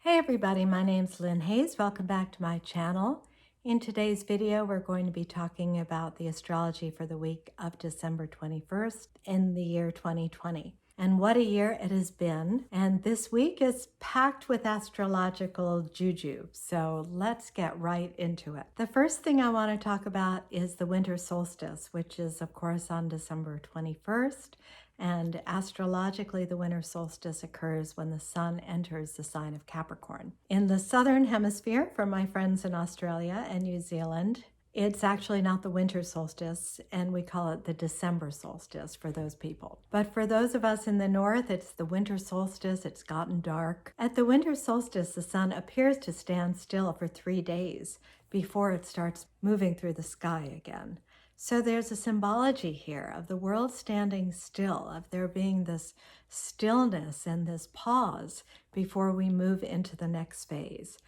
Hey everybody, my name's Lynn Hayes. Welcome back to my channel. In today's video, we're going to be talking about the astrology for the week of December 21st in the year 2020. And what a year it has been. And this week is packed with astrological juju. So let's get right into it. The first thing I want to talk about is the winter solstice, which is of course on December 21st. And astrologically, the winter solstice occurs when the sun enters the sign of Capricorn. In the southern hemisphere, for my friends in Australia and New Zealand, it's actually not the winter solstice, and we call it the December solstice for those people. But for those of us in the north, it's the winter solstice. It's gotten dark. At the winter solstice, the sun appears to stand still for 3 days before it starts moving through the sky again. So there's a symbology here of the world standing still, of there being this stillness and this pause before we move into the next phase.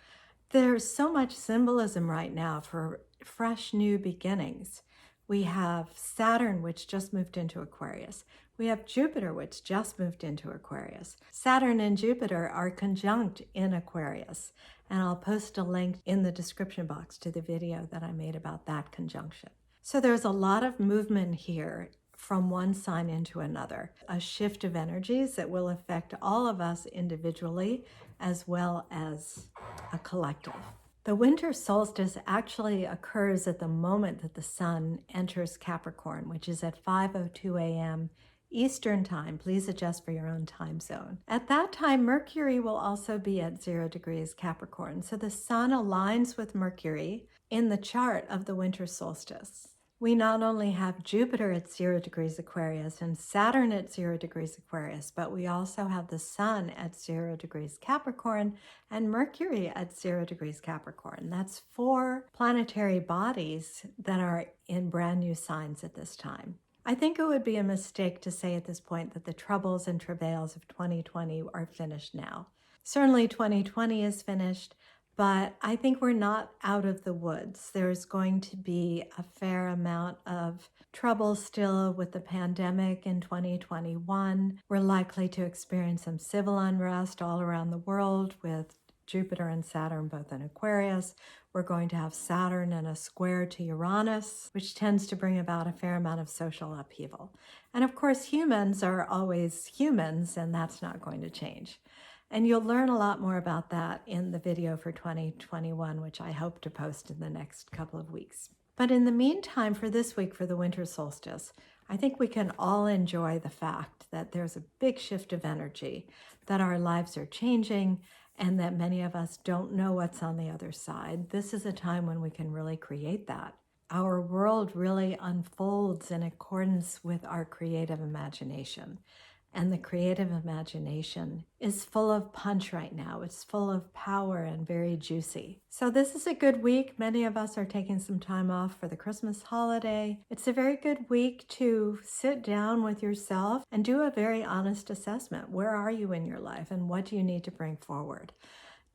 There's so much symbolism right now for fresh new beginnings. We have Saturn, which just moved into Aquarius. We have Jupiter, which just moved into Aquarius. Saturn and Jupiter are conjunct in Aquarius, and I'll post a link in the description box to the video that I made about that conjunction. So there's a lot of movement here from one sign into another, a shift of energies that will affect all of us individually as well as a collective. The winter solstice actually occurs at the moment that the sun enters Capricorn, which is at 5:02 a.m. Eastern time. Please adjust for your own time zone. At that time, Mercury will also be at 0 degrees Capricorn. So the sun aligns with Mercury in the chart of the winter solstice. We not only have Jupiter at 0 degrees Aquarius and Saturn at 0 degrees Aquarius, but we also have the sun at 0 degrees Capricorn and Mercury at 0 degrees Capricorn. That's 4 planetary bodies that are in brand new signs at this time. I think it would be a mistake to say at this point that the troubles and travails of 2020 are finished now. Certainly 2020 is finished, but I think we're not out of the woods. There's going to be a fair amount of trouble still with the pandemic in 2021. We're likely to experience some civil unrest all around the world with Jupiter and Saturn both in Aquarius. We're going to have Saturn in a square to Uranus, which tends to bring about a fair amount of social upheaval. And of course, humans are always humans, and that's not going to change. And you'll learn a lot more about that in the video for 2021, which I hope to post in the next couple of weeks. But in the meantime, for this week, for the winter solstice, I think we can all enjoy the fact that there's a big shift of energy, that our lives are changing, and that many of us don't know what's on the other side. This is a time when we can really create that. Our world really unfolds in accordance with our creative imagination. And the creative imagination is full of punch right now. It's full of power and very juicy. So this is a good week. Many of us are taking some time off for the Christmas holiday. It's a very good week to sit down with yourself and do a very honest assessment. Where are you in your life and what do you need to bring forward?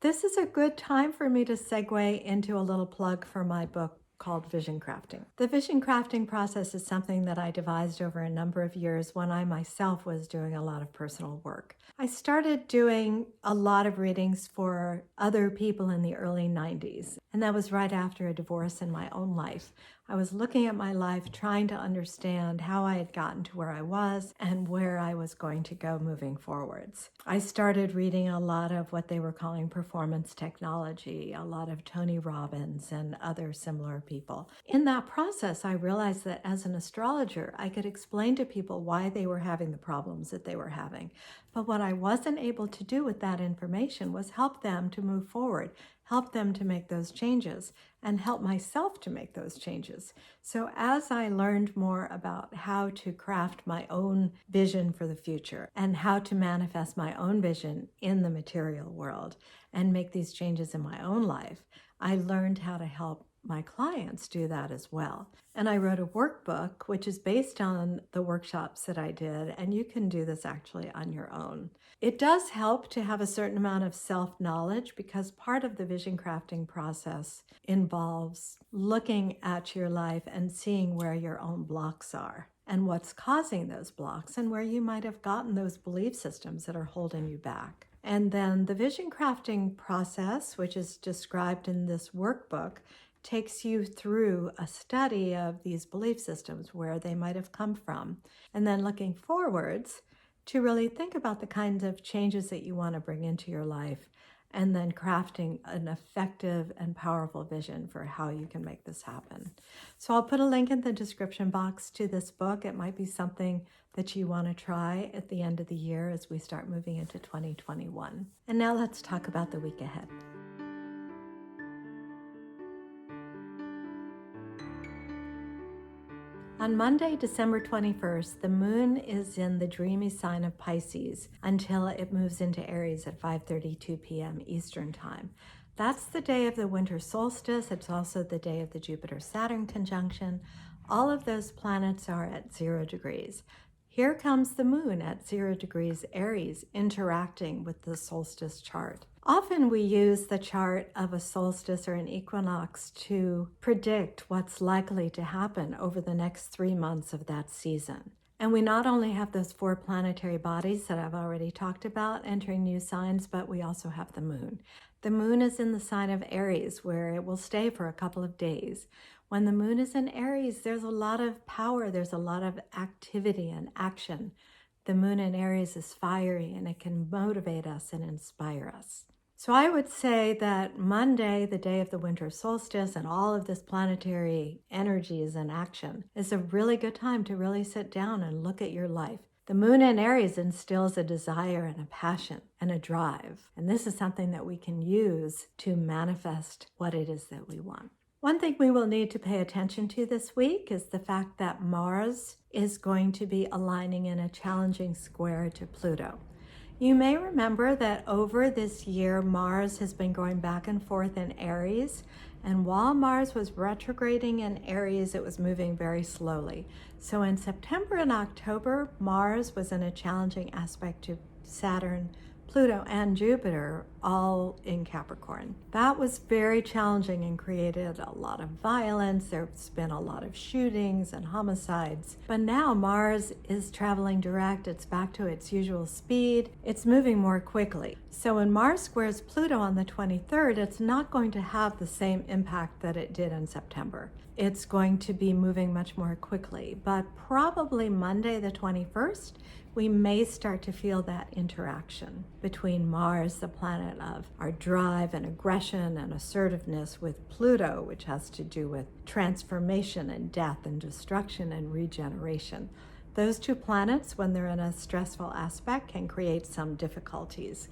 This is a good time for me to segue into a little plug for my book called Vision Crafting. The vision crafting process is something that I devised over a number of years when I myself was doing a lot of personal work. I started doing a lot of readings for other people in the early 90s, and that was right after a divorce in my own life. I was looking at my life, trying to understand how I had gotten to where I was and where I was going to go moving forwards. I started reading a lot of what they were calling performance technology, a lot of Tony Robbins and other similar people. In that process, I realized that as an astrologer, I could explain to people why they were having the problems that they were having. But what I wasn't able to do with that information was help them to move forward, help them to make those changes, and help myself to make those changes. So as I learned more about how to craft my own vision for the future and how to manifest my own vision in the material world and make these changes in my own life, I learned how to help my clients do that as well. And I wrote a workbook, which is based on the workshops that I did, and you can do this actually on your own. It does help to have a certain amount of self-knowledge because part of the vision crafting process involves looking at your life and seeing where your own blocks are and what's causing those blocks and where you might have gotten those belief systems that are holding you back. And then the vision crafting process, which is described in this workbook, takes you through a study of these belief systems, where they might have come from, and then looking forwards to really think about the kinds of changes that you want to bring into your life, and then crafting an effective and powerful vision for how you can make this happen. So I'll put a link in the description box to this book. It might be something that you want to try at the end of the year as we start moving into 2021. And now let's talk about the week ahead. On Monday, December 21st, the moon is in the dreamy sign of Pisces until it moves into Aries at 5:32 p.m. Eastern Time. That's the day of the winter solstice. It's also the day of the Jupiter-Saturn conjunction. All of those planets are at 0 degrees. Here comes the moon at 0 degrees Aries, interacting with the solstice chart. Often we use the chart of a solstice or an equinox to predict what's likely to happen over the next 3 months of that season. And we not only have those 4 planetary bodies that I've already talked about entering new signs, but we also have the moon. The moon is in the sign of Aries, where it will stay for a couple of days. When the moon is in Aries, there's a lot of power, there's a lot of activity and action. The moon in Aries is fiery, and it can motivate us and inspire us. So I would say that Monday, the day of the winter solstice, and all of this planetary energy is in action, is a really good time to really sit down and look at your life. The moon in Aries instills a desire and a passion and a drive. And this is something that we can use to manifest what it is that we want. One thing we will need to pay attention to this week is the fact that Mars is going to be aligning in a challenging square to Pluto. You may remember that over this year, Mars has been going back and forth in Aries, and while Mars was retrograding in Aries, it was moving very slowly. So in September and October, Mars was in a challenging aspect to Saturn, Pluto, and Jupiter, all in Capricorn. That was very challenging and created a lot of violence. There's been a lot of shootings and homicides. But now Mars is traveling direct. It's back to its usual speed. It's moving more quickly. So when Mars squares Pluto on the 23rd, it's not going to have the same impact that it did in September. It's going to be moving much more quickly. But probably Monday the 21st, we may start to feel that interaction between Mars, the planet of our drive and aggression and assertiveness, with Pluto, which has to do with transformation and death and destruction and regeneration. Those 2 planets, when they're in a stressful aspect, can create some difficulties.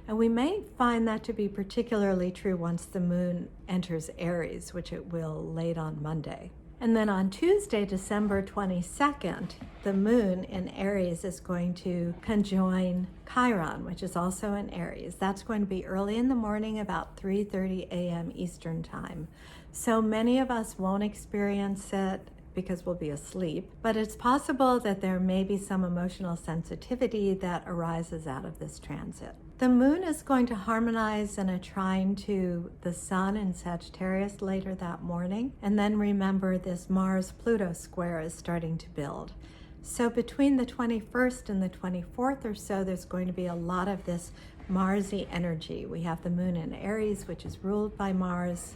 And we may find that to be particularly true once the moon enters Aries, which it will late on Monday. And then on Tuesday, December 22nd, the moon in Aries is going to conjoin Chiron, which is also in Aries. That's going to be early in the morning, about 3:30 a.m. Eastern Time. So many of us won't experience it because we'll be asleep, but it's possible that there may be some emotional sensitivity that arises out of this transit. The moon is going to harmonize in a trine to the sun in Sagittarius later that morning. And then remember, this Mars-Pluto square is starting to build. So between the 21st and the 24th or so, there's going to be a lot of this Marsy energy. We have the moon in Aries, which is ruled by Mars.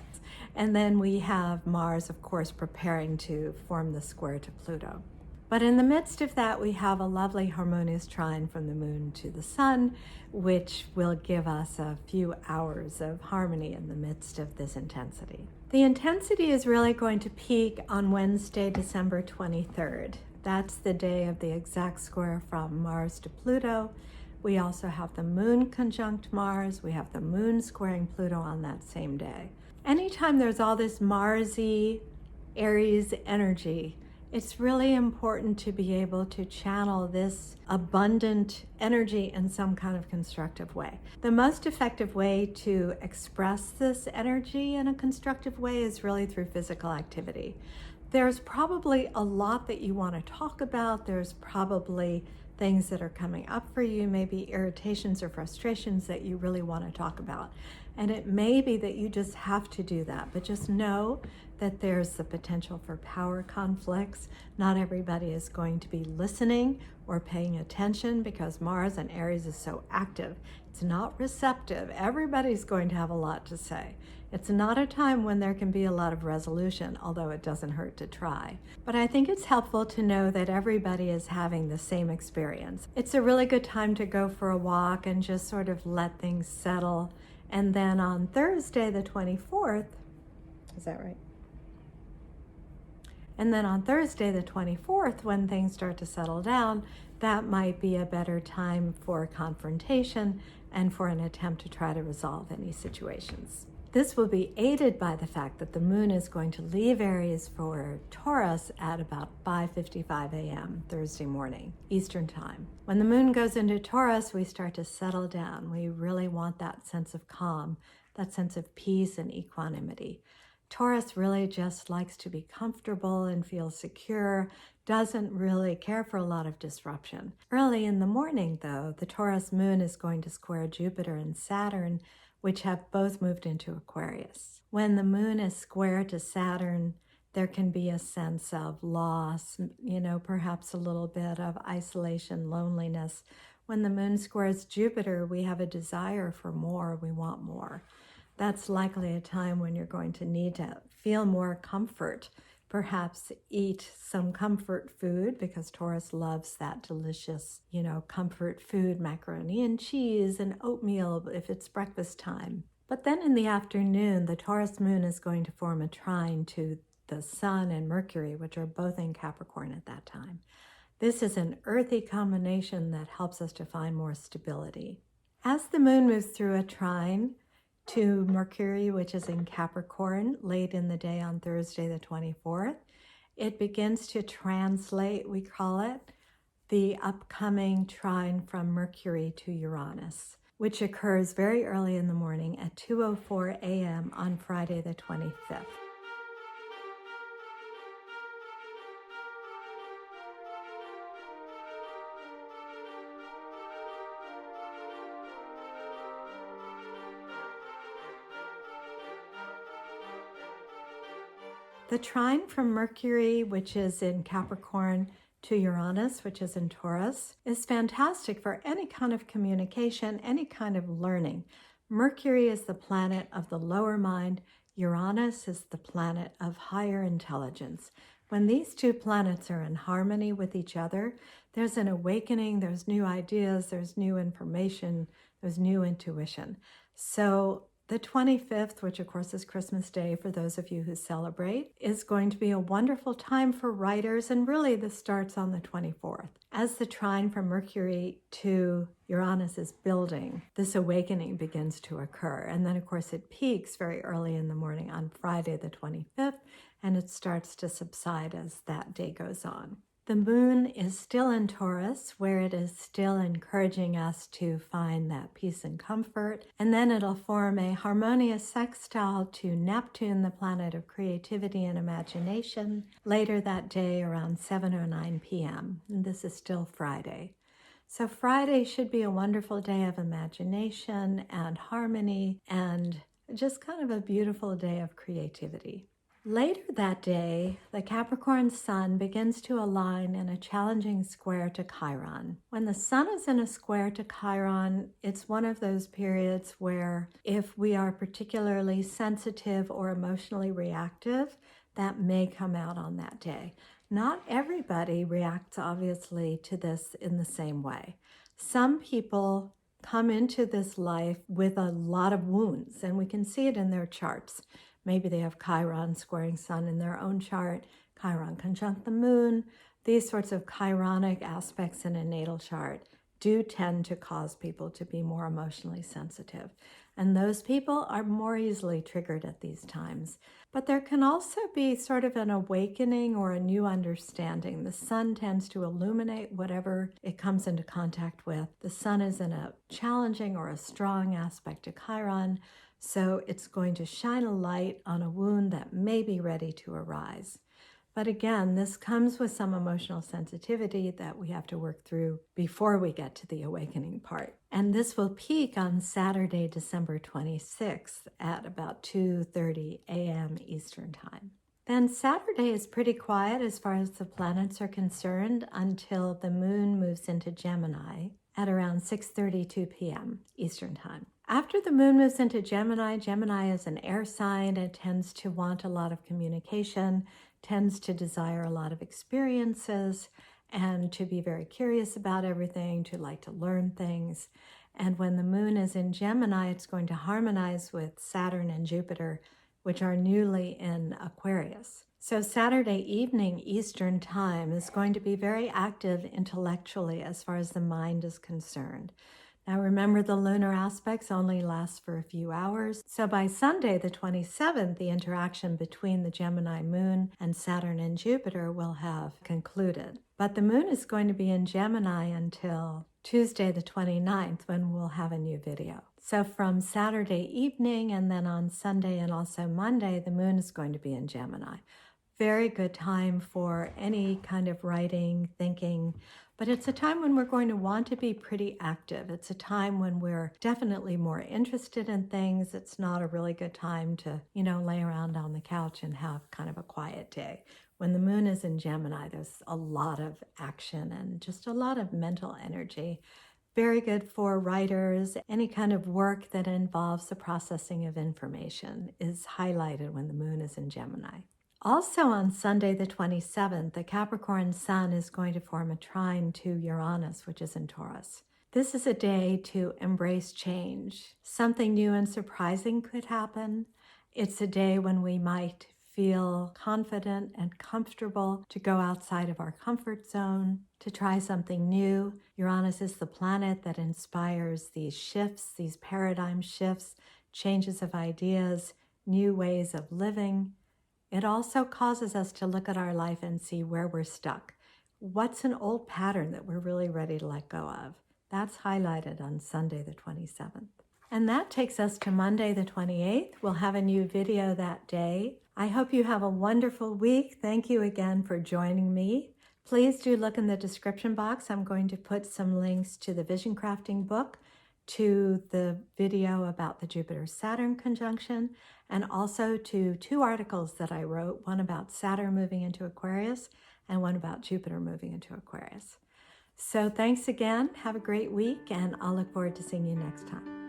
And then we have Mars, of course, preparing to form the square to Pluto. But in the midst of that, we have a lovely harmonious trine from the moon to the sun, which will give us a few hours of harmony in the midst of this intensity. The intensity is really going to peak on Wednesday, December 23rd. That's the day of the exact square from Mars to Pluto. We also have the moon conjunct Mars. We have the moon squaring Pluto on that same day. Anytime there's all this Marsy, Aries energy, it's really important to be able to channel this abundant energy in some kind of constructive way. The most effective way to express this energy in a constructive way is really through physical activity. There's probably a lot that you want to talk about. There's probably things that are coming up for you, maybe irritations or frustrations that you really want to talk about. And it may be that you just have to do that, but just know that there's the potential for power conflicts. Not everybody is going to be listening or paying attention because Mars in Aries is so active. It's not receptive. Everybody's going to have a lot to say. It's not a time when there can be a lot of resolution, although it doesn't hurt to try. But I think it's helpful to know that everybody is having the same experience. It's a really good time to go for a walk and just sort of let things settle. And then on Thursday, the 24th, is that right? And then on Thursday, the 24th, when things start to settle down, that might be a better time for confrontation and for an attempt to try to resolve any situations. This will be aided by the fact that the moon is going to leave Aries for Taurus at about 5:55 a.m. Thursday morning, Eastern Time. When the moon goes into Taurus, we start to settle down. We really want that sense of calm, that sense of peace and equanimity. Taurus really just likes to be comfortable and feel secure, doesn't really care for a lot of disruption. Early in the morning, though, the Taurus moon is going to square Jupiter and Saturn, which have both moved into Aquarius. When the moon is square to Saturn, there can be a sense of loss, perhaps a little bit of isolation, loneliness. When the moon squares Jupiter, we have a desire for more, we want more. That's likely a time when you're going to need to feel more comfort, perhaps eat some comfort food, because Taurus loves that delicious, comfort food, macaroni and cheese and oatmeal if it's breakfast time. But then in the afternoon, the Taurus moon is going to form a trine to the Sun and Mercury, which are both in Capricorn at that time. This is an earthy combination that helps us to find more stability. As the moon moves through a trine to Mercury, which is in Capricorn, late in the day on Thursday, the 24th, it begins to translate, we call it, the upcoming trine from Mercury to Uranus, which occurs very early in the morning at 2:04 a.m. on Friday, the 25th. The trine from Mercury, which is in Capricorn, to Uranus, which is in Taurus, is fantastic for any kind of communication, any kind of learning. Mercury is the planet of the lower mind. Uranus is the planet of higher intelligence. When these two planets are in harmony with each other, there's an awakening, there's new ideas, there's new information, there's new intuition. So the 25th, which of course is Christmas Day for those of you who celebrate, is going to be a wonderful time for writers, and really this starts on the 24th. As the trine from Mercury to Uranus is building, this awakening begins to occur. And then of course it peaks very early in the morning on Friday the 25th, and it starts to subside as that day goes on. The moon is still in Taurus, where it is still encouraging us to find that peace and comfort. And then it'll form a harmonious sextile to Neptune, the planet of creativity and imagination, later that day around 7:09 p.m. And this is still Friday. So Friday should be a wonderful day of imagination and harmony and just kind of a beautiful day of creativity. Later that day, the Capricorn sun begins to align in a challenging square to Chiron. When the sun is in a square to Chiron, it's one of those periods where if we are particularly sensitive or emotionally reactive, that may come out on that day. Not everybody reacts, obviously, to this in the same way. Some people come into this life with a lot of wounds, and we can see it in their charts. Maybe they have Chiron squaring Sun in their own chart, Chiron conjunct the moon. These sorts of chironic aspects in a natal chart do tend to cause people to be more emotionally sensitive. And those people are more easily triggered at these times. But there can also be sort of an awakening or a new understanding. The sun tends to illuminate whatever it comes into contact with. The sun is in a challenging or a strong aspect to Chiron, so it's going to shine a light on a wound that may be ready to arise. But again, this comes with some emotional sensitivity that we have to work through before we get to the awakening part. And this will peak on Saturday, December 26th at about 2:30 a.m. Eastern Time. Then Saturday is pretty quiet as far as the planets are concerned until the moon moves into Gemini at around 6:32 p.m. Eastern Time. After the moon moves into Gemini, Gemini is an air sign. It tends to want a lot of communication, tends to desire a lot of experiences, and to be very curious about everything, to like to learn things. And when the moon is in Gemini, it's going to harmonize with Saturn and Jupiter, which are newly in Aquarius. So Saturday evening Eastern Time is going to be very active intellectually as far as the mind is concerned. Now remember, the lunar aspects only last for a few hours. So by Sunday, the 27th, the interaction between the Gemini moon and Saturn and Jupiter will have concluded. But the moon is going to be in Gemini until Tuesday, the 29th, when we'll have a new video. So from Saturday evening and then on Sunday and also Monday, the moon is going to be in Gemini. Very good time for any kind of writing, thinking, but it's a time when we're going to want to be pretty active. It's a time when we're definitely more interested in things. It's not a really good time to, lay around on the couch and have kind of a quiet day. When the moon is in Gemini, there's a lot of action and just a lot of mental energy. Very good for writers. Any kind of work that involves the processing of information is highlighted when the moon is in Gemini. Also on Sunday the 27th, the Capricorn sun is going to form a trine to Uranus, which is in Taurus. This is a day to embrace change. Something new and surprising could happen. It's a day when we might feel confident and comfortable to go outside of our comfort zone, to try something new. Uranus is the planet that inspires these shifts, these paradigm shifts, changes of ideas, new ways of living. It also causes us to look at our life and see where we're stuck. What's an old pattern that we're really ready to let go of? That's highlighted on Sunday the 27th. And that takes us to Monday the 28th. We'll have a new video that day. I hope you have a wonderful week. Thank you again for joining me. Please do look in the description box. I'm going to put some links to the Vision Crafting book, to the video about the Jupiter-Saturn conjunction, and also to 2 articles that I wrote, one about Saturn moving into Aquarius and one about Jupiter moving into Aquarius. So thanks again. Have a great week, and I'll look forward to seeing you next time.